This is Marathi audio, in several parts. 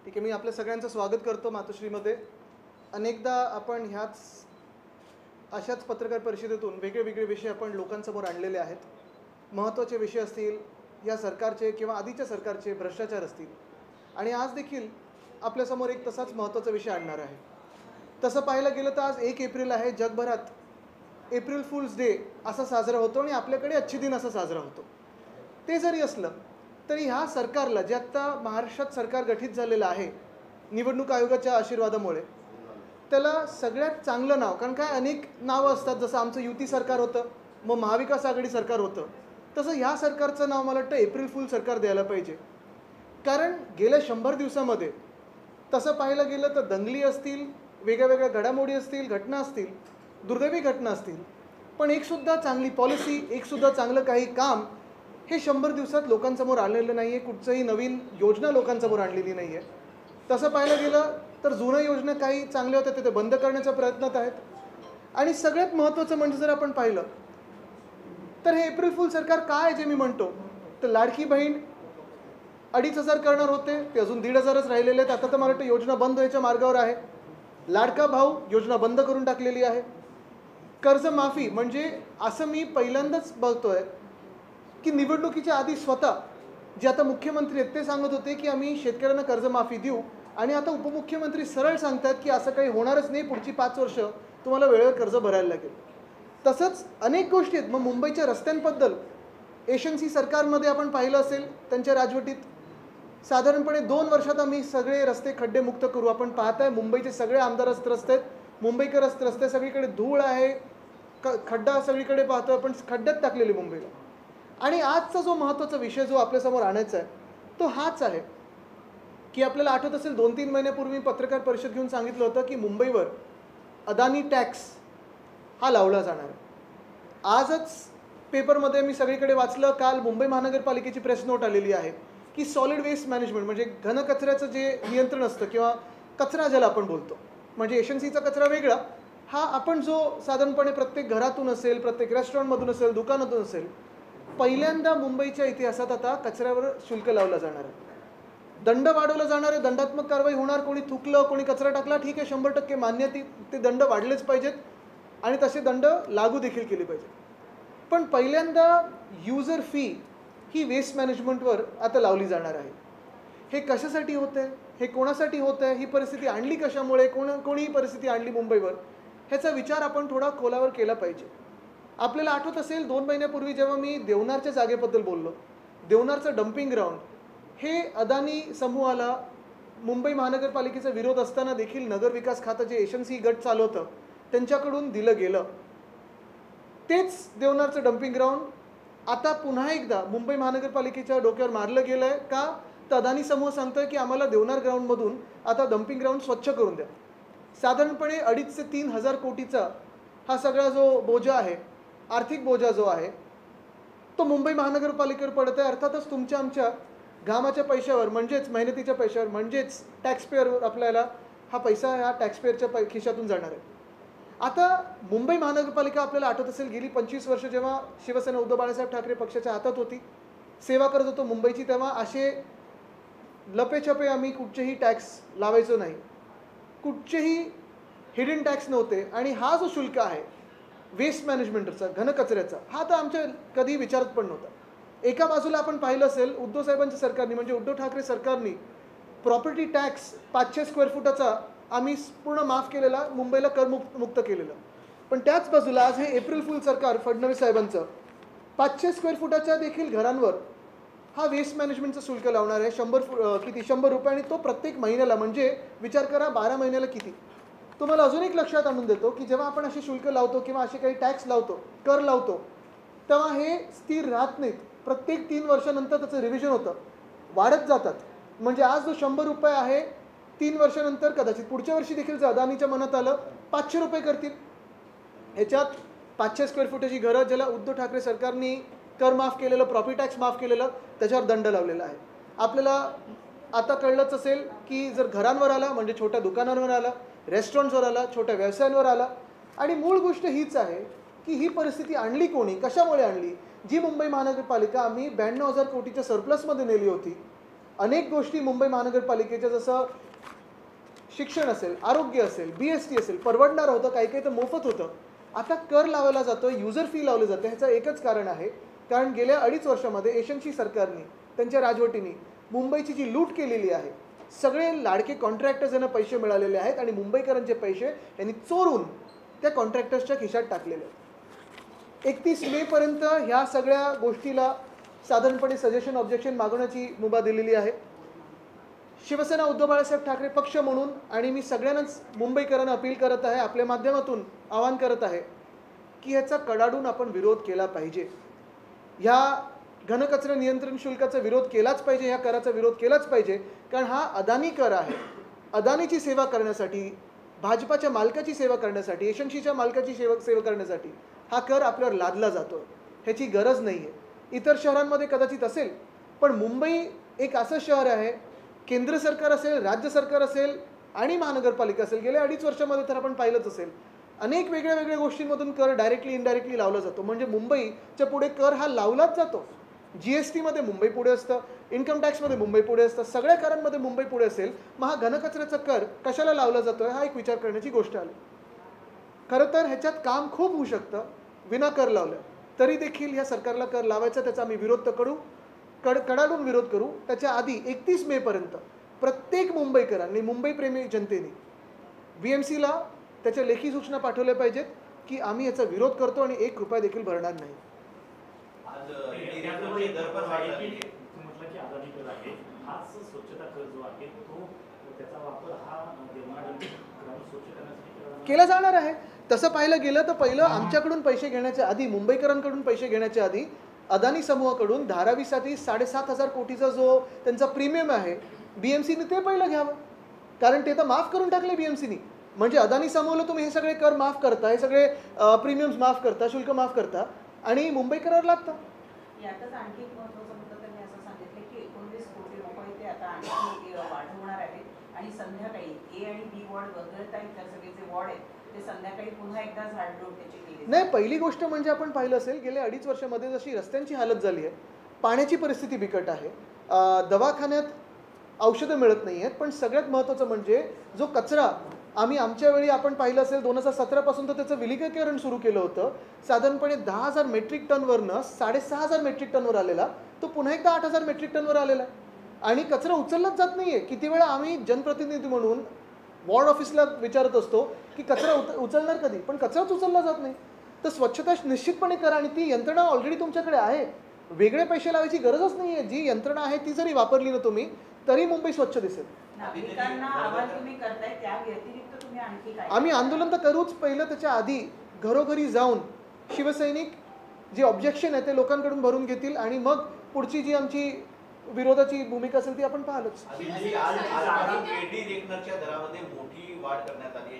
ठीक आहे, मी आपल्या सगळ्यांचं स्वागत करतो मातोश्रीमध्ये. अनेकदा आपण ह्याच अशाच पत्रकार परिषदेतून वेगळे विषय आपण लोकांसमोर आणलेले आहेत. महत्त्वाचे विषय असतील, या सरकारचे किंवा आधीच्या सरकारचे भ्रष्टाचार असतील, आणि आज देखील आपल्यासमोर एक तसाच महत्त्वाचा विषय आणणार आहे. तसं पाहायला गेलं तर आज 1 एप्रिल आहे. जगभरात एप्रिल फूल्स डे असा साजरा होतो आणि आपल्याकडे अच्छे दिन असा साजरा होतो. ते जरी असलं तरी ह्या सरकारला, जे आत्ता महाराष्ट्रात सरकार गठीत झालेलं आहे निवडणूक आयोगाच्या आशीर्वादामुळे, त्याला सगळ्यात चांगलं नाव, कारण काय अनेक नावं असतात, जसं आमचं युती सरकार होतं, मग महाविकास आघाडी सरकार होतं, तसं ह्या सरकारचं नाव मला वाटतं एप्रिल फूल सरकार द्यायला पाहिजे. कारण गेल्या 100 दिवसामध्ये तसं पाहायला गेलं तर दंगली असतील, वेगळ्या घडामोडी असतील, घटना असतील, दुर्दैवी घटना असतील, पण एकसुद्धा चांगली पॉलिसी, एकसुद्धा चांगलं काही काम हे 100 दिवसात लोकांसमोर आलेलं नाही आहे. कुठचंही नवीन योजना लोकांसमोर आणलेली नाही आहे. तसं पाहायला गेलं तर जुन्या योजना काही चांगल्या होत्या ते बंद करण्याच्या प्रयत्नात आहेत. आणि सगळ्यात महत्त्वाचं म्हणजे जर आपण पाहिलं तर हे एप्रिल फूल सरकार काय जे मी म्हणतो, तर लाडकी बहीण 2,500 करणार होते, ते अजून 1,500च राहिलेले आहेत. आता तर मला वाटतं योजना बंद व्हायच्या मार्गावर आहे. लाडका भाऊ योजना बंद करून टाकलेली आहे. कर्जमाफी म्हणजे असं मी पहिल्यांदाच बघतोय की निवडणुकीच्या आधी स्वतः जे आता मुख्यमंत्री आहेत ते सांगत होते की आम्ही शेतकऱ्यांना कर्जमाफी देऊ, आणि आता उपमुख्यमंत्री सरळ सांगतात की असं काही होणारच नाही, पुढची 5 वर्ष तुम्हाला वेळेवर कर्ज भरायला लागेल. तसंच अनेक गोष्टी आहेत. मग मुंबईच्या रस्त्यांबद्दल एशन्सी सरकारमध्ये आपण पाहिलं असेल, त्यांच्या राजवटीत साधारणपणे 2 वर्षात आम्ही सगळे रस्ते खड्डेमुक्त करू. आपण पाहताय मुंबईचे सगळे आमदार रस्ते आहेत, मुंबईकर रस्ते सगळीकडे धूळ आहे, खड्डा सगळीकडे पाहतो आपण, खड्ड्यात टाकलेले मुंबईला. आणि आजचा जो महत्त्वाचा विषय जो आपल्यासमोर आणायचा आहे तो हाच आहे की आपल्याला आठवत असेल 2-3 महिन्यापूर्वी पत्रकार परिषद घेऊन सांगितलं होतं की मुंबईवर अदानी टॅक्स हा लावला जाणार आहे. आजच पेपरमध्ये मी सगळीकडे वाचलं, काल मुंबई महानगरपालिकेची प्रेस नोट आलेली आहे की सॉलिड वेस्ट मॅनेजमेंट म्हणजे घनकचऱ्याचं जे नियंत्रण असतं किंवा कचरा ज्याला आपण बोलतो, म्हणजे एशन्सीचा कचरा वेगळा, हा आपण जो साधारणपणे प्रत्येक घरातून असेल, प्रत्येक रेस्टॉरंटमधून असेल, दुकानातून असेल, पहिल्यांदा मुंबईच्या इतिहासात आता कचऱ्यावर शुल्क लावलं जाणार आहे. दंड वाढवला जाणार आहे, दंडात्मक कारवाई होणार. कोणी थुकलं, कोणी कचरा टाकला, ठीक आहे, 100% मान्य, ते दंड वाढलेच पाहिजेत आणि तसे दंड लागू देखील केले पाहिजेत. पण पहिल्यांदा युजर फी ही वेस्ट मॅनेजमेंटवर आता लावली जाणार आहे. हे कशासाठी होतं आहे, हे कोणासाठी होतं आहे, ही परिस्थिती आणली कशामुळे, कोणी परिस्थिती आणली मुंबईवर, ह्याचा विचार आपण थोडा खोलावर केला पाहिजे. आपल्याला आठवत असेल 2 महिन्यापूर्वी जेव्हा मी देवनारच्या जागेबद्दल बोललो, देवनारचं डम्पिंग ग्राउंड हे अदानी समूहाला मुंबई महानगरपालिकेचा विरोध असताना देखील नगरविकास खातं जे एशन्सी गट चालवतं त्यांच्याकडून दिलं गेलं. तेच देवनारचं डम्पिंग ग्राउंड आता पुन्हा एकदा मुंबई महानगरपालिकेच्या डोक्यावर मारलं गेलं आहे का, तर अदानी समूह सांगतोय की आम्हाला देवनार ग्राउंडमधून आता डम्पिंग ग्राउंड स्वच्छ करून द्या. साधारणपणे 2,500 ते 3,000 कोटीचा हा सगळा जो बोजा आहे, आर्थिक बोजा जो आहे, तो मुंबई महानगरपालिकेवर पडत आहे. अर्थातच तुमच्या आमच्या घामाच्या पैशावर, म्हणजेच मेहनतीच्या पैशावर, म्हणजेच टॅक्सपेअरवर आपल्याला हा पैसा ह्या टॅक्सपेअरच्या खिशातून जाणार आहे. आता मुंबई महानगरपालिका आपल्याला आठवत असेल गेली 25 वर्ष जेव्हा शिवसेना उद्धव बाळासाहेब ठाकरे पक्षाच्या हातात होती, सेवा करत होतो मुंबईची, तेव्हा असे लपेछपे आम्ही कुठचेही टॅक्स लावायचो नाही, कुठचेही हिडन टॅक्स नव्हते. आणि हा जो शुल्क आहे वेस्ट मॅनेजमेंटचा, घनकचऱ्याचा, हा तर आमच्या कधी विचारत पण नव्हता. एका बाजूला आपण पाहिलं असेल उद्धव साहेबांच्या सरकारने, म्हणजे उद्धव ठाकरे सरकारने प्रॉपर्टी टॅक्स 500 स्क्वेअर फुटाचा आम्ही पूर्ण माफ केलेला, मुंबईला करमुक्त केलेलं. पण त्याच बाजूला आज हे एप्रिल फूल सरकार फडणवीस साहेबांचं 500 स्क्वेअर फुटाच्या देखील घरांवर हा वेस्ट मॅनेजमेंटचं शुल्क लावणार आहे. 100 रुपये, आणि तो प्रत्येक महिन्याला, म्हणजे विचार करा 12 महिन्याला किती. तुम्हाला अजून एक लक्षात आणून देतो की जेव्हा आपण असे शुल्क लावतो किंवा असे काही टॅक्स लावतो, कर लावतो, तेव्हा हे स्थिर राहत नाहीत. प्रत्येक 3 वर्षानंतर त्याचं रिव्हिजन होतं, वाढत जातात. म्हणजे आज जो 100 रुपये आहे, 3 वर्षानंतर कदाचित पुढच्या वर्षी देखील जर अदानीच्या मनात आलं 500 रुपये करतील. ह्याच्यात 500 स्क्वेअर फुटाची घरं ज्याला उद्धव ठाकरे सरकारने कर माफ केलेलं, प्रॉपर्टी टॅक्स माफ केलेलं, त्याच्यावर दंड लावलेला आहे. आपल्याला आता कळलंच असेल की जर घरांवर आला म्हणजे छोट्या दुकानांवर आला, रेस्टॉरंट्सवर आला, छोट्या व्यवसायांवर आला. आणि मूळ गोष्ट हीच आहे की ही परिस्थिती आणली कोणी, कशामुळे आणली. जी मुंबई महानगरपालिका आम्ही 92,000 कोटीच्या सरप्लसमध्ये नेली होती, अनेक गोष्टी मुंबई महानगरपालिकेच्या, जसं शिक्षण असेल, आरोग्य असेल, BST असेल, परवडणार होतं, काही काही तर मोफत होतं. आता कर लावला जातो, युजर फी लावलं जातं. ह्याचं एकच कारण आहे, कारण गेल्या 2.5 वर्षामध्ये एशनशी सरकारने, त्यांच्या राजवटीने मुंबईची जी लूट केलेली आहे, सगळे लाडके कॉन्ट्रॅक्टर्स यांना पैसे मिळालेले आहेत आणि मुंबईकरांचे पैसे यांनी चोरून त्या कॉन्ट्रॅक्टर्सच्या खिशात टाकलेले आहेत. 31 मेपर्यंत ह्या सगळ्या गोष्टीला साधारणपणे सजेशन ऑब्जेक्शन मागवण्याची मुभा दिलेली आहे. शिवसेना उद्धव बाळासाहेब ठाकरे पक्ष म्हणून आणि मी सगळ्यांनाच मुंबईकरांना अपील करत आहे, आपल्या माध्यमातून आवाहन करत आहे की ह्याचा कडाडून आपण विरोध केला पाहिजे. ह्या घनकचरा नियंत्रण शुल्काचा विरोध केलाच पाहिजे, ह्या कराचा विरोध केलाच पाहिजे, कारण हा अदानी कर आहे. अदानीची सेवा करण्यासाठी, भाजपाच्या मालकाची सेवा करण्यासाठी, एशनशीच्या मालकाची सेवा करण्यासाठी हा कर आपल्यावर लादला जातो. ह्याची गरज नाही आहे. इतर शहरांमध्ये कदाचित असेल, पण मुंबई एक असं शहर आहे, केंद्र सरकार असेल, राज्य सरकार असेल आणि महानगरपालिका असेल, गेल्या 2.5 वर्षामध्ये तर आपण पाहिलंच असेल, अनेक वेगळ्या वेगळ्या गोष्टींमधून कर डायरेक्टली इनडायरेक्टली लावला जातो. म्हणजे मुंबईच्या पुढे कर हा लावलाच जातो. GSTमध्ये मुंबई पुढे असतं, इन्कम टॅक्समध्ये मुंबई पुढे असतं, सगळ्या करांमध्ये मुंबई पुढे असेल. मग हा घनकचऱ्याचा कर कशाला लावला जातोय, हा एक विचार करण्याची गोष्ट आली. खरं तर ह्याच्यात काम खूप होऊ शकतं विना कर लावलं तरी देखील. ह्या सरकारला कर लावायचा, त्याचा आम्ही विरोध तर करू, कडाडून विरोध करू. त्याच्या आधी 31 मेपर्यंत प्रत्येक मुंबईकरांनी, मुंबईप्रेमी जनतेने BMCला त्याच्या लेखी सूचना पाठवल्या पाहिजेत की आम्ही याचा विरोध करतो आणि 1 रुपया देखील भरणार नाही. केला जाणार आहे. तसं पाहायला गेलं तर पहिलं आमच्याकडून पैसे घेण्याच्या आधी, मुंबईकरांकडून पैसे घेण्याच्या आधी अदानी समूहाकडून धारावीसाठी 7,500 कोटीचा जो त्यांचा प्रीमियम आहे, BMCने ते पहिलं घ्यावं, कारण ते तर माफ करून टाकले BMCने. म्हणजे अदानी समूहाला तुम्ही हे सगळे कर माफ करता, हे सगळे प्रीमियम्स माफ करता, शुल्क माफ करता आणि मुंबईकरांवर लागतं. यातच आणखी एक महत्त्वाचा मुद्दा त्यांनी असं सांगितलं की 19 कोटी रुपये ते आता आणखी वाढवणार आहेत आणि संध्याकाळी A आणि B वॉर्ड वगळता इतर सगळे जे वॉर्ड आहेत ते संध्याकाळी पुन्हा एकदा झाडलोट त्याची केली. नाही, पहिली गोष्ट म्हणजे आपण पाहिलं असेल गेल्या 2.5 वर्षामध्ये जशी रस्त्यांची हालत झाली आहे, पाण्याची परिस्थिती बिकट आहे, दवाखान्यात औषधं मिळत नाही आहेत, पण सगळ्यात महत्त्वाचं म्हणजे जो कचरा आम्ही आमच्या वेळी आपण पाहिलं असेल 2017 पासून तर त्याचं विलगीकरण सुरू केलं होतं. साधारणपणे 10,000 मेट्रिक टनवरनं 6,500 मेट्रिक टनवर आलेला तो पुन्हा एकदा 8,000 मेट्रिक टनवर आलेला आणि कचरा उचललाच जात नाहीये. किती वेळा आम्ही जनप्रतिनिधी म्हणून वॉर्ड ऑफिसला विचारत असतो की कचरा उचलणार कधी, पण कचराच उचलला जात नाही. तर स्वच्छता निश्चितपणे करा आणि ती यंत्रणा ऑलरेडी तुमच्याकडे आहे, वेगळे पैसे लावायची गरजच नाही आहे. जी यंत्रणा आहे ती जरी वापरली ना तुम्ही तरी मुंबई स्वच्छ दिसेल. नागरिकांना आवाहन तुम्ही करताय, त्या व्यतिरिक्त तुम्ही आणखी काय? आम्ही आंदोलन तर करूच. पहिलं त्याच्या आधी घरोघरी जाऊन शिवसैनिक जे ऑब्जेक्शन आहे ते लोकांकडून भरून घेतील आणि मग पुढची जी आमची विरोधाची भूमिका असेल ती आपण पाहिलंच.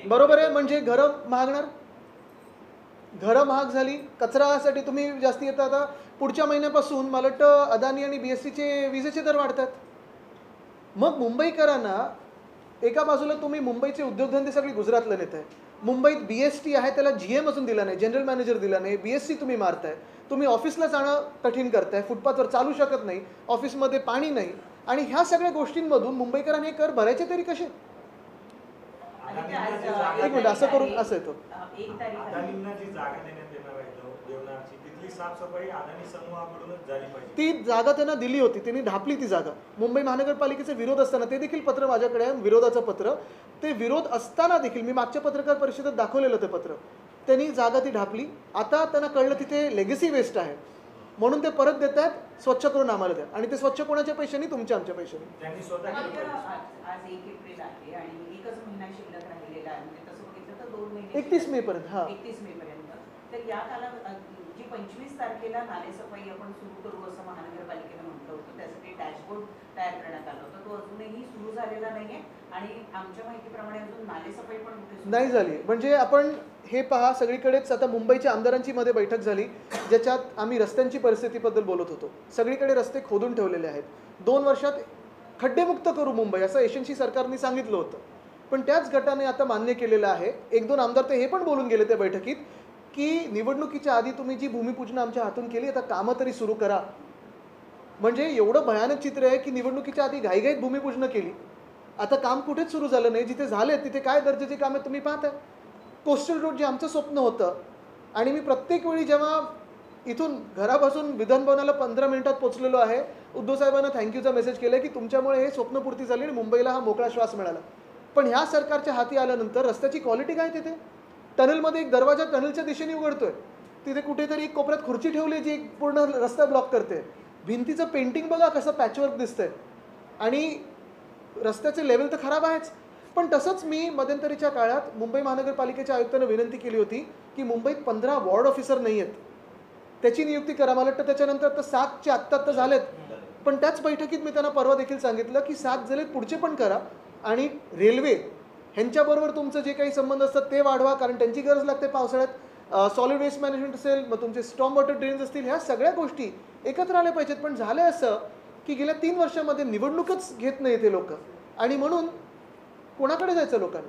बरोबर आहे, म्हणजे घरं महागणार, घरं महाग झाली, कचरासाठी तुम्ही जास्ती येता. आता पुढच्या महिन्यापासून मला वाटतं अदानी आणि BSTचे विजेचे दर वाढतात. मग मुंबईकरांना एका बाजूला तुम्ही मुंबईचे उद्योगधंदे सगळी गुजरातला नेत आहे, मुंबईत BST आहे त्याला GM अजून दिला नाही, जनरल मॅनेजर दिला नाही, BST तुम्ही मारताय, तुम्ही ऑफिसला जाणं कठीण करताय, फुटपाथवर चालू शकत नाही, ऑफिसमध्ये पाणी नाही आणि ह्या सगळ्या गोष्टींमधून मुंबईकरांनी कर भरायचे तरी कसे? एक मिनिट, असं करून असं येतो ती जागा त्यांना दिली होती, त्यांनी ढापली ती जागा. मुंबई महानगरपालिकेचा विरोध असताना ते देखील पत्र माझ्याकडे आहे, विरोधाचं पत्र. ते विरोध असताना देखील मी मागच्या पत्रकार परिषदेत दाखवलेलं ते पत्र. त्यांनी जागा ती ढापली. आता त्यांना कळलं तिथे लेगसी वेस्ट आहे म्हणून ते परत देत आहेत, स्वच्छ करून आम्हाला द्या. आणि ते स्वच्छ कोणाच्या पैशाने? तुमच्या आमच्या पैशाने. आज 1 एप्रिल आहे आणि एकच महिना शिल्लक राहिलेला आहे, म्हणजे तसं बघितलं तर 2 महिने, 31 मे पर्यंत. हा, 31 मे पर्यंत. तर या जी 25 तारखेला नालेसफाई आपण सुरू करू असं महानगरपालिकेनं म्हटलं होतं, त्यासाठी डॅशबोर्ड तयार करण्यात आला होता, तो अजूनही सुरू झालेला नाहीये आणि आमच्या माहितीप्रमाणे अजून नालेसफाई पण नाही झाली. म्हणजे आपण हे पहा, सगळीकडेच आता मुंबईच्या आमदारांची मध्ये बैठक झाली ज्याच्यात आम्ही रस्त्यांची परिस्थितीबद्दल बोलत होतो. सगळीकडे रस्ते खोदून ठेवलेले आहेत. 2 वर्षात खड्डेमुक्त करू मुंबई असं एशनशी सरकारने सांगितलं होतं, पण त्याच गटाने आता मान्य केलेलं आहे. 1-2 आमदार ते हे पण बोलून गेले त्या बैठकीत की निवडणुकीच्या आधी तुम्ही जी भूमिपूजन आमच्या हातून केली, आता कामं तरी सुरू करा. म्हणजे एवढं भयानक चित्र आहे की निवडणुकीच्या आधी घाईघाईत भूमिपूजन केली. आता काम कुठेच सुरू झालं नाही. जिथे झाले तिथे काय दर्जाची कामे तुम्ही पाहताय. कोस्टल रोड जे आमचं स्वप्न होतं, आणि मी प्रत्येक वेळी जेव्हा इथून घरापासून विधानभवनाला 15 मिनिटात पोहोचलेलो आहे, उद्धव साहेबांना थँक्यूचा मेसेज केला की तुमच्यामुळे हे स्वप्नपूर्ती झाली आणि मुंबईला हा मोकळा श्वास मिळाला. पण ह्या सरकारच्या हाती आल्यानंतर रस्त्याची क्वालिटी काय तिथे. टनलमध्ये एक दरवाजा टनलच्या दिशेने उघडतोय, तिथे कुठेतरी एक कोपऱ्यात खुर्ची ठेवली जी एक पूर्ण रस्ता ब्लॉक करते. भिंतीचं पेंटिंग बघा कसं पॅचवर्क दिसतंय. आणि रस्त्याचे लेवल तर खराब आहेच. पण तसंच मी मध्यंतरीच्या काळात मुंबई महानगरपालिकेच्या आयुक्तांना विनंती केली होती की मुंबईत 15 वॉर्ड ऑफिसर नाही आहेत, त्याची नियुक्ती करा. मला वाटतं त्याच्यानंतर तर 7चे आत्ता झालेत. पण त्याच बैठकीत मी त्यांना परवा देखील सांगितलं की 7 झालेत, पुढचे पण करा. आणि रेल्वे ह्यांच्याबरोबर तुमचं जे काही संबंध असतात ते वाढवा, कारण त्यांची गरज लागते पावसाळ्यात. सॉलिड वेस्ट मॅनेजमेंट असेल, मग तुमचे स्टॉर्म वॉटर ड्रेन्स असतील, ह्या सगळ्या गोष्टी एकत्र आल्या पाहिजेत. पण झालं असं की गेल्या 3 वर्षामध्ये निवडणूकच घेत नाही ते लोक, आणि म्हणून कोणाकडे जायचं लोकांनी.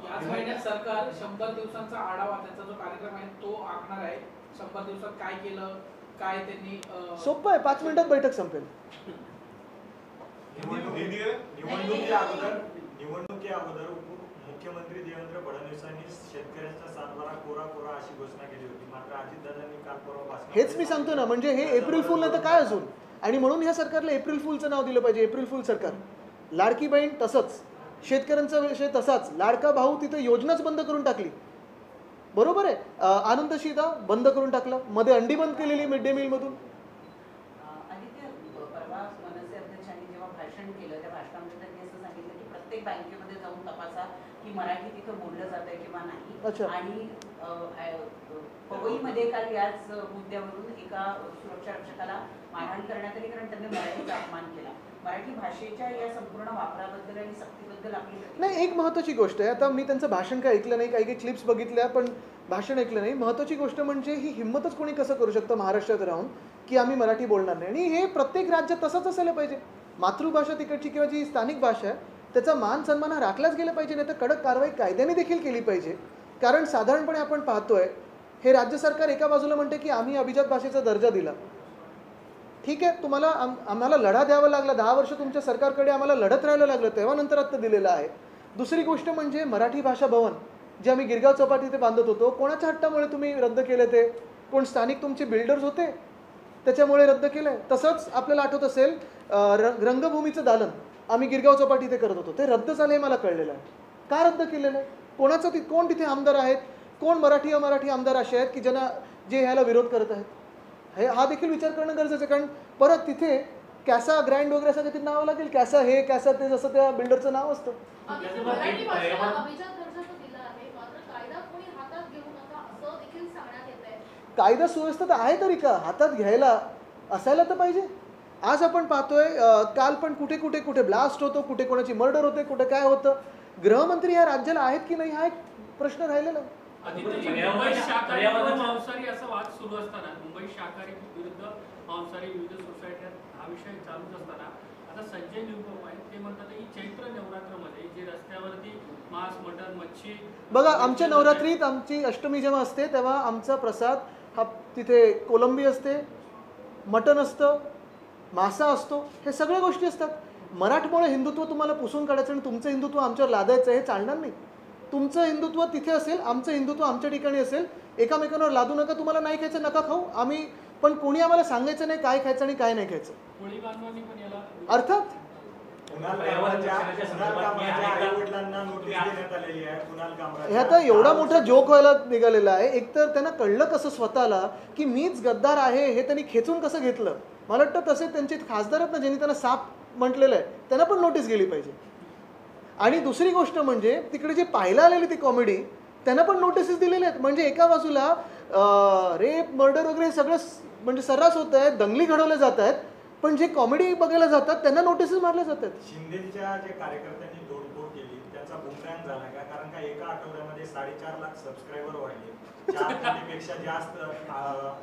याच महिन्यात सरकार 100 दिवसांचा आढावा, त्याचा जो कार्यक्रम आहे तो आखणार आहे. 100 दिवसात काय केलं, काय त्यांनी सोपं आहे, 5 मिनिटात बैठक संपेल. निवडणुकी अगोदर मुख्यमंत्री देवेंद्र फडणवीसांनी शेतकऱ्यांचा सातबारा कोरा कोरा अशी घोषणा केली होती. मात्र अजितदादांनी काल परवा हेच मी सांगतो ना, म्हणजे हे एप्रिल फूल नाही तर काय अजून. आणि म्हणून ह्या सरकारला एप्रिल फूलचं नाव दिलं पाहिजे, एप्रिल फूल सरकार. लाडकी बहीण तसंच, शेतकऱ्यांचा विषय तसाच, लाडका भाऊ तिथे योजनाच बंद करून टाकली. बरोबर आहे. आनंद शिधा बंद करून टाकला, मध्ये अंडी बंद केलेली मिड डे मील मधून. आदित्य, परवा मनसे अध्यक्षांनी जेव्हा भाषण केलं त्या भाषणामध्ये त्यांनी असं सांगितलं की प्रत्येक बँकेमध्ये जाऊन तपासा की मराठी तिथं बोललं जातंय किंवा नाही. आणि पवईमध्ये काल याच मुद्द्यावरून एका सुरक्षा रक्षकाला मारहाण करण्यात आली, कारण त्यांनी मराठीचा अपमान केला. मराठी भाषेच्या या संपूर्ण वापराबद्दल आणि सक्तीबद्दल आपली नाही, एक महत्त्वाची गोष्ट आहे. आता मी त्यांचं भाषण काय ऐकलं नाही, काही काही क्लिप्स बघितल्या, पण भाषण ऐकलं नाही. महत्त्वाची गोष्ट म्हणजे ही हिंमतच कोणी कसं करू शकतं महाराष्ट्रात राहून की आम्ही मराठी बोलणार नाही. आणि हे प्रत्येक राज्यात तसंच असायला पाहिजे. मातृभाषा तिकडची किंवा जी स्थानिक भाषा आहे त्याचा मान सन्मान हा राखलाच गेला पाहिजे, नाही तर कडक कारवाई कायद्याने देखील केली पाहिजे. कारण साधारणपणे आपण पाहतोय हे राज्य सरकार एका बाजूला म्हणते की आम्ही अभिजात भाषेचा दर्जा दिला. ठीक आहे, तुम्हाला आम्हाला लढा द्यावा लागला, 10 वर्ष तुमच्या सरकारकडे आम्हाला लढत राहायला लागलं, तेव्हा नंतर आत्ता दिलेलं आहे. दुसरी गोष्ट म्हणजे मराठी भाषा भवन जे आम्ही गिरगाव चौपाटी इथे बांधत होतो, कोणाच्या हट्टामुळे तुम्ही रद्द केले ते? कोण स्थानिक तुमचे बिल्डर्स होते त्याच्यामुळे रद्द केलं आहे. तसंच आपल्याला आठवत असेल रंगभूमीचं दालन आम्ही गिरगाव चौपाटी इथे करत होतो, ते रद्द झालं हे मला कळलेलं आहे. का रद्द केलेलं आहे? कोणाचं कोण तिथे आमदार आहेत, कोण मराठी अमराठी आमदार असे आहेत की ज्यांना जे ह्याला विरोध करत आहेत? हा देखील विचार करणं गरजेचं आहे. कारण परत तिथे कॅसा ग्रँड वगैरे असं काहीतरी नाव लागेल, कॅसा हे कॅसा ते, जसं त्या बिल्डरचं नाव असतं. कायदा सुव्यवस्था तर आहे तरी का हातात घ्यायला असायला तर पाहिजे. आज आपण पाहतोय काल पण कुठे कुठे कुठे ब्लास्ट होतो, कुठे कोणाची मर्डर होते, कुठे काय होतं. गृहमंत्री या राज्याला आहेत की नाही हा एक प्रश्न राहिलेला. मुंबई शाकाहारी मांसाहारी असा वाद सुरू असताना, मुंबई शाकाहारी विरुद्ध मांसाहारी विविध सोसायट्यात हा विषय चालूच असताना आता संजय निरुपम आहेत, ते म्हणतात की चैत्र नवरात्रमध्ये जे रस्त्यावरती मांस मटण मच्छी बघा, आमच्या नवरात्रीत आमची अष्टमी जेव्हा असते तेव्हा आमचा प्रसाद हा तिथे कोलंबी असते, मटण असतं, मासा असतो, हे सगळ्या गोष्टी असतात. मराठमोळे हिंदुत्व तुम्हाला पुसून काढायचं आणि तुमचं हिंदुत्व आमच्यावर लादायचं हे चालणार नाही. तुमचं हिंदुत्व तिथे असेल, आमचं हिंदुत्व आमच्या ठिकाणी असेल. एकामेकांवर लादू नका. तुम्हाला नाही खायचं नका खाऊ, आम्ही पण कोणी आम्हाला सांगायचं नाही काय खायचं आणि काय नाही खायचं. अर्थात हे आता एवढा मोठा जोक व्हायला निघालेला आहे. एकतर त्यांना कळलं कसं स्वतःला की मीच गद्दार आहे हे त्यांनी खेचून कसं घेतलं. मला वाटतं तसे त्यांचे खासदार आहेत ना ज्यांनी त्यांना साप म्हटलेलं आहे, त्यांना पण नोटीस गेली पाहिजे. आणि दुसरी गोष्ट म्हणजे तिकडे जे पाहायला आलेली ती कॉमेडी त्यांना पण नोटिसेस दिलेल्या आहेत. म्हणजे एका बाजूला रेप मर्डर वगैरे सगळं म्हणजे सर्रास होत आहे, दंगली घडवल्या जात आहेत, पण जे कॉमेडी बघायला जातात त्यांना नोटिसेस मारल्या जातात. शिंदेच्या जे कार्यकर्त्यांनी तोडफोड केली त्याचा बुमरँग झाला का? कारण का एका आठवड्यामध्ये 4.5 लाख सबस्क्रायबर वाढले, 4 कोटीपेक्षा जास्त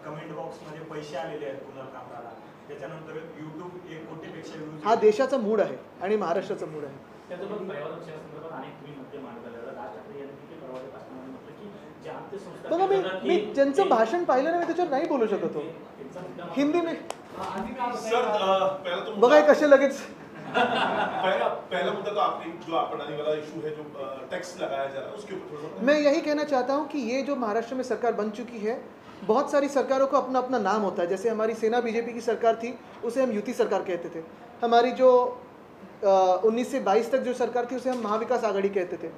कमेंट बॉक्स मध्ये पैसे आलेले आहेत कुणाल कामराला. त्याच्यानंतर युट्यूब 1 कोटीपेक्षा व्ह्यूज. हा देशाचा मूड आहे आणि महाराष्ट्राचा मूड आहे. त्याच्याबरोबर पर्यावरण संदर्भात अनेक तुम्ही मुद्दे मांडलेले. राज ठाकरे यांनी देखील परवाच्या भाषणामध्ये म्हटलं की जे आमचे संस्था बघा, मी ज्यांचं भाषण पाहिलं नाही मी त्याच्यावर नाही बोलू शकतो. हिंदी में सर पहला तो बघा हे कसे लगेच पहला मुद्दा तो आपने जो आप बनाने वाला इशू है जो टैक्स लगाया जा रहा है उसके ऊपर थोड़ा सा मैं यही कहना चाहता हूँ कि ये जो महाराष्ट्र में सरकार बन चुकी है, बहुत सारी सरकारों को अपना अपना नाम होता है। जैसे हमारी सेना बीजेपी की सरकार थी, उसे हम युति सरकार कहते थे। हमारी जो 19 से 22 तक जो सरकार थी, उसे हम महाविकास आघाड़ी कहते थे।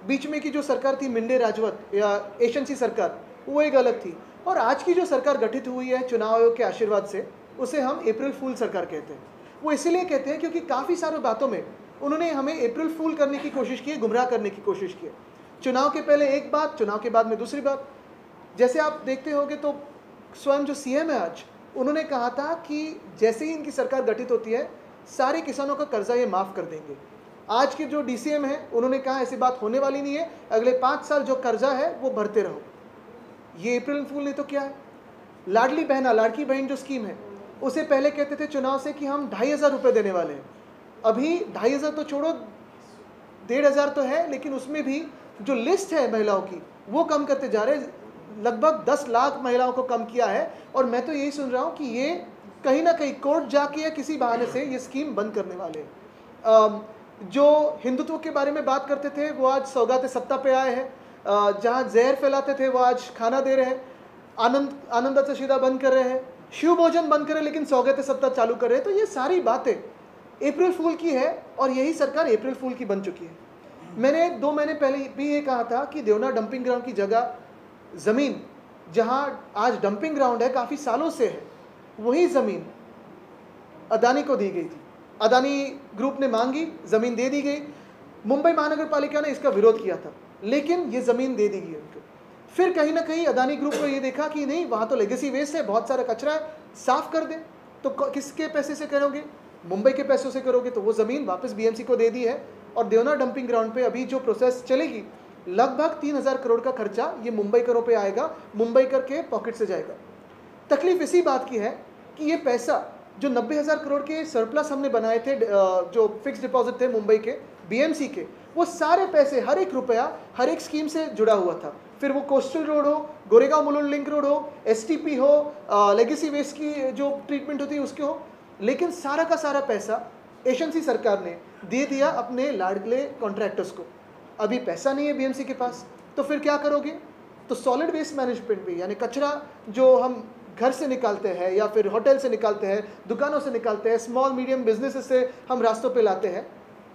बीच में की जो सरकार थी मिंडे राजवत या एशंसी सरकार, वो एक अलग थी। और आज की जो सरकार गठित हुई है चुनाव आयोग के आशीर्वाद से, उसे हम अप्रैल फूल सरकार कहते हैं। वो इसलिए कहते हैं क्योंकि काफ़ी सारी बातों में उन्होंने हमें अप्रैल फूल करने की कोशिश की है, गुमराह करने की कोशिश की है। चुनाव के पहले एक बात, चुनाव के बाद में दूसरी बात। जैसे आप देखते होंगे तो स्वयं जो सीएम है आज, उन्होंने कहा था कि जैसे ही इनकी सरकार गठित होती है, सारे किसानों का कर्जा ये माफ़ कर देंगे। आज के जो डीसीएम है, उन्होंने कहा ऐसी बात होने वाली नहीं है, अगले 5 साल जो कर्जा है वो भरते रहो। ये अप्रैल फूल नहीं तो क्या है? लाडली बहना, लाड़की बहन जो स्कीम है, उसे पहले कहते थे चुनाव से कि हम 2500 रुपये देने वाले हैं। अभी 2500 तो छोड़ो, 1500 तो है, लेकिन उसमें भी जो लिस्ट है महिलाओं की वो कम करते जा रहे हैं। लगभग 10 लाख महिलाओं को कम किया है। और मैं तो यही सुन रहा हूँ कि ये कहीं ना कहीं कोर्ट जाके या किसी बहाने से ये स्कीम बंद करने वाले हैं। जो हिंदुत्व के बारे में बात करते थे वो आज सौगाते सत्ता पे आए हैं। जहाँ जहर फैलाते थे वो आज खाना दे रहे हैं। आनंदाचा शिदा बंद कर रहे हैं, शिव भोजन बंद कर रहे हैं, लेकिन सौगाते सत्ता चालू कर रहे हैं। तो ये सारी बातें अप्रैल फूल की है और यही सरकार अप्रैल फूल की बन चुकी है। मैंने 2 महीने पहले भी ये कहा था कि देवना डंपिंग ग्राउंड की जगह ज़मीन जहां आज डंपिंग ग्राउंड है, काफ़ी सालों से है, वही ज़मीन अदानी को दी गई थी। अदानी ग्रुप ने मांगी, ज़मीन दे दी गई। मुंबई महानगर पालिका ने इसका विरोध किया था, लेकिन ये ज़मीन दे दी गई उनको। फिर कहीं ना कहीं अदानी ग्रुप को ये देखा कि नहीं, वहाँ तो लेगेसी वेस्ट है, बहुत सारा कचरा है, साफ़ कर दे। तो किसके पैसे से करोगे? मुंबई के पैसों से करोगे। तो वो ज़मीन वापस बीएमसी को दे दी है। और देवना डंपिंग ग्राउंड पे अभी जो प्रोसेस चलेगी, लगभग 3000 करोड़ का खर्चा ये मुंबई करों पे आएगा, मुंबई कर के पॉकेट से जाएगा। तकलीफ इसी बात की है कि ये पैसा जो 90,000 करोड़ के सरप्लस हमने बनाए थे, जो फिक्स डिपॉजिट थे मुंबई के बीएमसी के, वो सारे पैसे, हर एक रुपया हर एक स्कीम से जुड़ा हुआ था। फिर वो कोस्टल रोड हो, गोरेगांव मुलुंड लिंक रोड हो, एसटीपी हो, लेगेसी वेस्ट की जो ट्रीटमेंट होती है उसके हो, लेकिन सारा का सारा पैसा एशंसी सरकार ने दे दिया अपने लाडले कॉन्ट्रैक्टर्स को। अभी पैसा नहीं है बीएमसी के पास, तो फिर क्या करोगे? तो सॉलिड वेस्ट मैनेजमेंट भी, यानी कचरा जो हम घर से निकालते हैं या फिर होटल से निकालते हैं, दुकानों से निकालते हैं, स्मॉल मीडियम बिजनेसेस से हम रास्तों पे लाते हैं,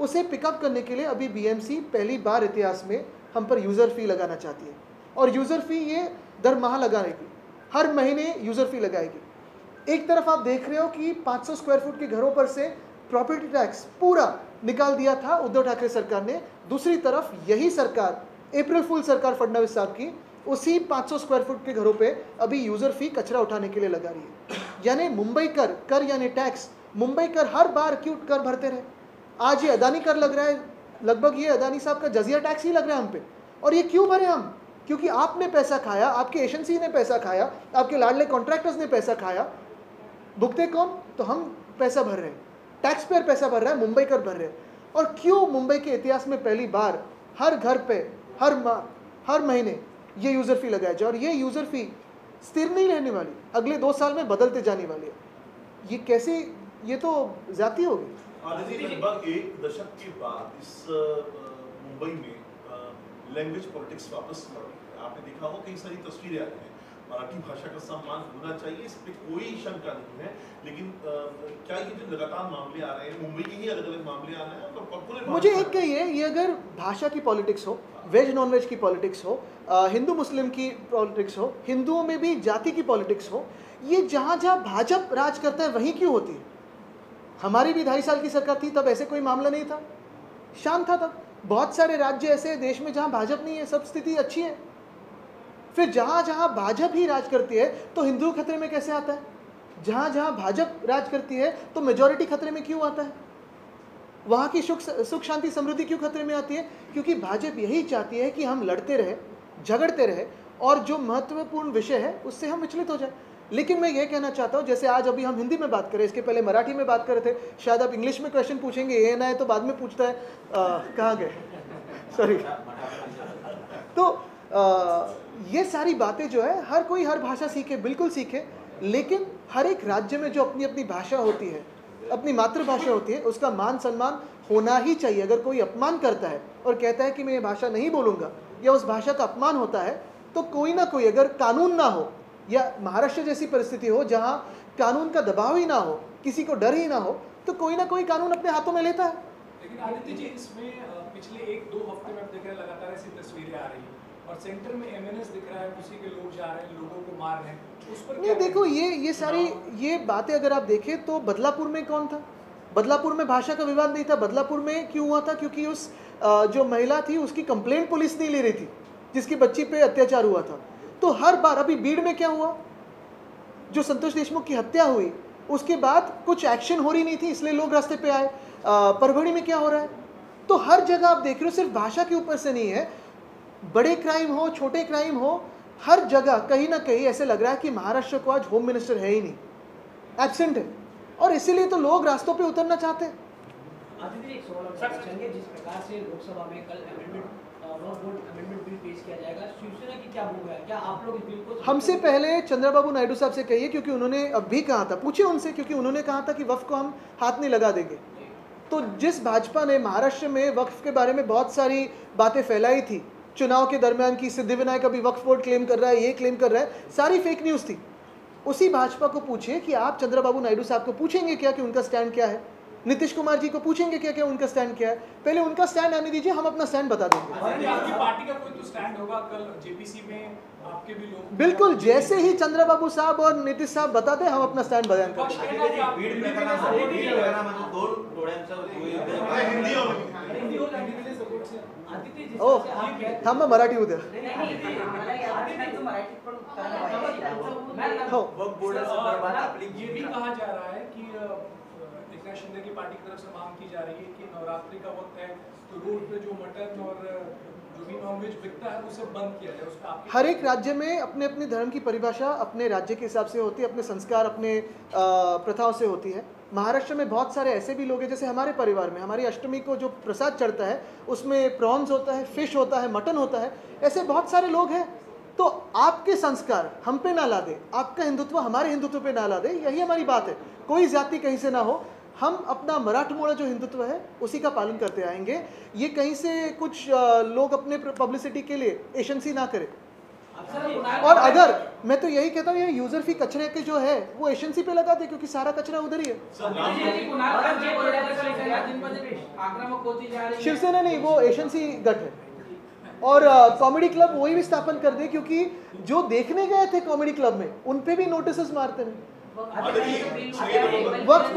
उसे पिकअप करने के लिए अभी बीएमसी पहली बार इतिहास में हम पर यूज़र फ़ी लगाना चाहती है। और यूज़र फ़ी ये दर माह लगाएगी, हर महीने यूज़र फ़ी लगाएगी। एक तरफ आप देख रहे हो कि 500 स्क्वायर फुट के घरों पर से प्रॉपर्टी टैक्स पूरा निकाल दिया था उद्धव ठाकरे सरकार ने। दूसरी तरफ यही सरकार, अप्रैल फूल सरकार फडणवीस साहब की, उसी 500 स्क्वायर फुट के घरों पे अभी यूज़र फ़ी कचरा उठाने के लिए लगा रही है। यानी मुंबई कर यानी टैक्स, मुंबई कर हर बार क्यों कर भरते रहे। आज ये अदानी कर लग रहा है, लगभग ये अदानी साहब का जजिया टैक्स ही लग रहा है हम पे। और ये क्यों भरे हम? क्योंकि आपने पैसा खाया, आपके एजेंसी ने पैसा खाया, आपके लाडले कॉन्ट्रैक्टर्स ने पैसा खाया। भुगते कौन? तो हम पैसा भर रहे हैं, टैक्स पेयर पैसा भर रहा है, मुंबई कर भर रहे हैं। और क्यों मुंबई के इतिहास में पहली बार हर घर पे हर माह हर महीने ये यूज़र फ़ी लगाया जाए। और ये यूज़र फ़ी स्थिर नहीं रहने वाली, अगले 2 साल में बदलते जाने वाली है। ये कैसे, ये तो ज़्यादती होगी। लगभग 1 दशक के बाद इस मुंबई में लैंग्वेज पॉलिटिक्स वापस लड़ रही है। आपने देखा होगा कई सारी तस्वीरें आई हैं। मराठी भाषा का सम्मान होना चाहिए, इस पर कोई शंका नहीं है। लेकिन क्या ये जो लगातार मामले आ रहे हैं, मुंबई के ही अलग अलग मामले आ रहे हैं, तो पूरे मुझे एक कहिए, ये अगर भाषा की पॉलिटिक्स हो, वेज नॉन वेज की पॉलिटिक्स हो, हिंदू मुस्लिम की पॉलिटिक्स हो, हिंदुओं में भी जाति की पॉलिटिक्स हो, ये जहाँ जहाँ भाजपा राज करता है वहीं क्यों होती है? हमारी भी 2.5 साल की सरकार थी, तब ऐसे कोई मामला नहीं था, शांत था तब। बहुत सारे राज्य ऐसे देश में जहाँ भाजपा नहीं है, सब स्थिति अच्छी है। फिर जहाँ जहाँ भाजपा ही राज करती है तो हिंदू खतरे में कैसे आता है? जहाँ जहाँ भाजपा राज करती है तो मेजॉरिटी खतरे में क्यों आता है? वहाँ की सुख शांति समृद्धि क्यों खतरे में आती है? क्योंकि भाजपा यही चाहती है कि हम लड़ते रहे, झगड़ते रहे, और जो महत्वपूर्ण विषय है उससे हम विचलित हो जाए। लेकिन मैं ये कहना चाहता हूँ, जैसे आज अभी हम हिंदी में बात करें, इसके पहले मराठी में बात कर रहे थे, शायद आप इंग्लिश में क्वेश्चन पूछेंगे, ये ना है तो बाद में पूछता है कहाँ गए, सॉरी। तो ये सारी बातें जो है, हर कोई हर भाषा सीखे, बिल्कुल सीखे, लेकिन हर एक राज्य में जो अपनी अपनी भाषा होती है, अपनी मातृभाषा होती है, उसका मान सम्मान होना ही चाहिए। अगर कोई अपमान करता है और कहता है कि मैं ये भाषा नहीं बोलूँगा या उस भाषा का अपमान होता है, तो कोई ना कोई, अगर कानून ना हो या महाराष्ट्र जैसी परिस्थिति हो जहाँ कानून का दबाव ही ना हो, किसी को डर ही ना हो, तो कोई ना कोई कानून अपने हाथों में लेता है। लेकिन आदित्य जी, इसमें पिछले 1-2 हफ्ते में आप देख रहे हैं लगातार ऐसी तस्वीरें आ रही हैं और सेंटर में एमएनएस दिख रहा है, उसी के लोग जा रहे हैं, लोगों को मार रहे हैं, उस पर नहीं, देखो ये सारी ये बातें अगर आप देखें तो बदलापुर में कौन था? बदलापुर में भाषा का विवाद नहीं था। बदलापुर में क्यों हुआ था? क्योंकि उस जो महिला थी उसकी कंप्लेंट पुलिस नहीं ले रही थी, जिसकी बच्ची पे अत्याचार हुआ था। तो हर बार, अभी बीड़ में क्या हुआ, जो संतोष देशमुख की हत्या हुई उसके बाद कुछ एक्शन हो रही नहीं थी, इसलिए लोग रास्ते पे आए। परभणी में क्या हो रहा है? तो हर जगह आप देख रहे हो, सिर्फ भाषा के ऊपर से नहीं है, बड़े क्राइम हो, छोटे क्राइम हो, हर जगह कहीं ना कहीं ऐसे लग रहा है कि महाराष्ट्र को आज होम मिनिस्टर है ही नहीं, एब्सेंट है, और इसीलिए तो लोग रास्तों पे उतरना चाहते हैं। आदित्य, एक सवाल पूछेंगे, जिस प्रकार से लोकसभा में कल अमेंडमेंट बिल पेश किया जाएगा, शिवसेना की क्या भूमिका है? क्या आप लोग इस बिल को हमसे पहले चंद्रबाबू नायडू साहब से कहिए, क्योंकि उन्होंने अब भी कहा था, पूछिए उनसे, क्योंकि उन्होंने कहा था कि वक्फ को हम हाथ नहीं लगा देंगे। तो जिस भाजपा ने महाराष्ट्र में वक्फ के बारे में बहुत सारी बातें फैलाई थी चुनाव के दरमियान की, सिद्धिविनायक अभी वक्फ बोर्ड क्लेम कर रहा है, ये क्लेम कर रहा है, सारी फेक न्यूज़ थी। उसी भाजपा को पूछिए कि आप चंद्रबाबू नायडू साहब को पूछेंगे क्या कि उनका स्टैंड क्या है, नीतीश कुमार जी को पूछेंगे क्या क्या उनका स्टैंड क्या है। पहले उनका स्टैंड आने दीजिए, हम अपना स्टैंड बता देंगे। आपकी पार्टी का कोई तो स्टैंड होगा कल जेपीसी में, आपके भी लोग बिल्कुल, जैसे ही चंद्रबाबू साहब और नीतीश साहब बता दें, हम अपना स्टैंड बयान करेंगे। ओह, थांबा, मराठी उद्या। हो, ये भी कहा जा रहा है कि एकनाथ शिंदे की पार्टी की तरफ से मांग की जा रही है कि नवरात्रि का वक्त है तो रोड पे जो मटन और जो भी नॉनवेज बिकता है उसे बंद किया जाए। उसका हर एक राज्य में अपने अपने धर्म की परिभाषा अपने राज्य के हिसाब से होती है, अपने संस्कार, अपने प्रथाओं से होती है। महाराष्ट्र में बहुत सारे ऐसे भी लोग हैं, जैसे हमारे परिवार में हमारी अष्टमी को जो प्रसाद चढ़ता है उसमें प्रॉन्स होता है, फिश होता है, मटन होता है, ऐसे बहुत सारे लोग हैं। तो आपके संस्कार हम पे ना ला दे, आपका हिंदुत्व हमारे हिंदुत्व पे ना ला दे, यही हमारी बात है। कोई जाति कहीं से ना हो, हम अपना मराठमोड़ा जो हिंदुत्व है उसी का पालन करते आएंगे। ये कहीं से कुछ लोग अपने पब्लिसिटी के लिए एशंसी ना करें। और अगर मैं तो यही कहता हूँ, ये यूजर फी कचरे के जो है वो एशंसी पे लगा दे, क्योंकि सारा कचरा उधर ही है। शिवसेना नहीं, वो एशंसी गठ है। और कॉमेडी क्लब वही भी स्थापन कर दे, क्योंकि जो देखने गए थे कॉमेडी क्लब में उन पे भी नोटिस मारते हैं। वक्फ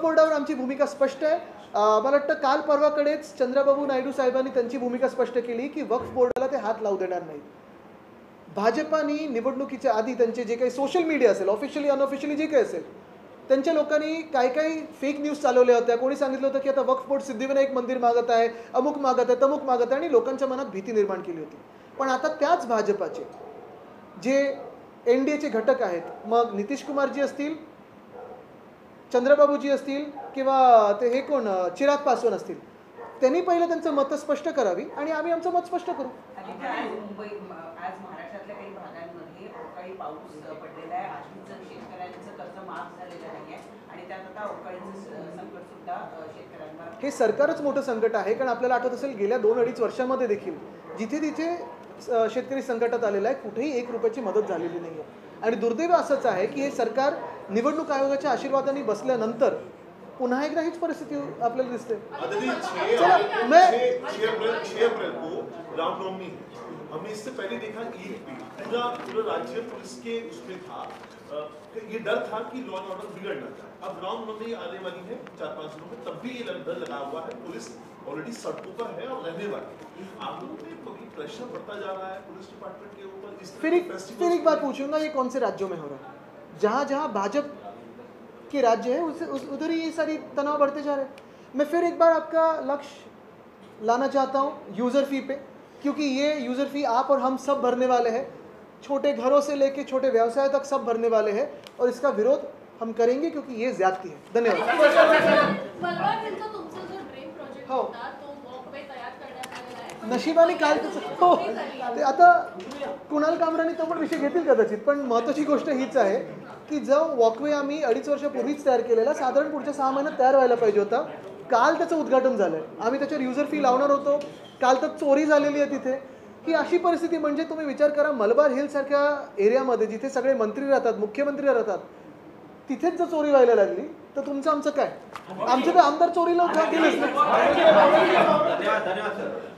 बोर्डावर आमची भूमिका स्पष्ट आहे। मला वाटतं काल परवाकडेच चंद्रबाबू नायडू साहेबांनी त्यांची भूमिका स्पष्ट केली की वक्फ बोर्डाला ते हात लावू देणार नाहीत। भाजपानी निवडणुकीच्या आधी त्यांचे जे काही सोशल मीडिया असेल, ऑफिशियली अनऑफिशियली जे काही असेल, त्यांच्या लोकांनी काही काही फेक न्यूज चालवल्या होत्या। कोणी सांगितलं होतं की आता वक्फ बोर्ड सिद्धिविनायक मंदिर मागत आहे, अमुक मागत आहे, तमुक मागत आहे, आणि लोकांच्या मनात भीती निर्माण केली होती। पण आता त्याच भाजपाचे जे एनडीएचे घटक आहेत, मग नितीश कुमारजी असतील, चंद्रबाबूजी असतील, किंवा ते हे कोण चिराग पासवान असतील, त्यांनी पहिले त्यांचं मत स्पष्ट करावी आणि आम्ही आमचं मत स्पष्ट करू। आज महाराष्ट्रातल्या काही भागांमध्ये अवकाळी पाऊस पडलेला आहे, अजून शेतकऱ्यांचं कर्ज माफ झालेलं नाही आहे आणि त्यात आता अवकाळीचं संकट सुद्धा शेतकऱ्यांवर। हे सरकारच मोठं संकट आहे, कारण आपल्याला आठवत असेल गेल्या 2-2.5 वर्षांमध्ये देखील जिथे तिथे शेतकरी संकटात आलेला आहे, कुठेही 1 रुपयाची मदत झालेली नाही आहे। आणि दुर्दैव असंच आहे की हे सरकार निवडणूक आयोगाच्या आशीर्वादाने बसल्यानंतर पुन्हा एकदा हीच परिस्थिती आपल्याला दिसते। 6 अप्रैल को रामनवमी है। हमने इससे पहले देखा ईद भी पूरा राज्य पुलिस के उसमें था, ये डर था कि लॉ एंड ऑर्डर बिगड़ ना जाए। अब रामनवमी आने वाली है 4-5 दिनों में, तब भी ये डर लगा हुआ है। पुलिस ऑलरेडी सड़कों पर है और रहने वाली है। आप लोगों पे प्रेशर बढ़ता जा रहा है पुलिस डिपार्टमेंट के ऊपर। फिर एक बात पूछूंगा, ये कौन से राज्यों में हो रहा है? जहाँ जहाँ भाजपा के राज्य है उधर ही ये सारी तनाव बढ़ते जा रहे हैं। मैं फिर एक बार आपका लक्ष्य लाना चाहता हूँ यूज़र फी पे, क्योंकि ये यूज़र फी आप और हम सब भरने वाले हैं, छोटे घरों से लेके छोटे व्यवसाय तक सब भरने वाले हैं, और इसका विरोध हम करेंगे क्योंकि ये ज्यादती है। धन्यवाद। हो, नशिबाने काल हो, ते आता कुणाल कामराने तो पण विषय घेतील कदाचित, पण महत्त्वाची गोष्ट हीच आहे की जो वॉकवे आम्ही 2.5 वर्षापूर्वीच तयार केलेला, साधारण पुढच्या 6 महिन्यात तयार व्हायला पाहिजे होता. काल त्याचं उद्घाटन झालंय. आम्ही त्याच्यावर युजर फी लावणार होतो, काल तर चोरी झालेली आहे तिथे. ही अशी परिस्थिती, म्हणजे तुम्ही विचार करा, मलबार हिल सारख्या एरियामध्ये जिथे सगळे मंत्री राहतात, मुख्यमंत्री राहतात, तिथेच जर चोरी व्हायला लागली तर तुमचं आमचं काय? आमचे तर आमदार चोरीला गेलेच ना. धन्यवाद सर.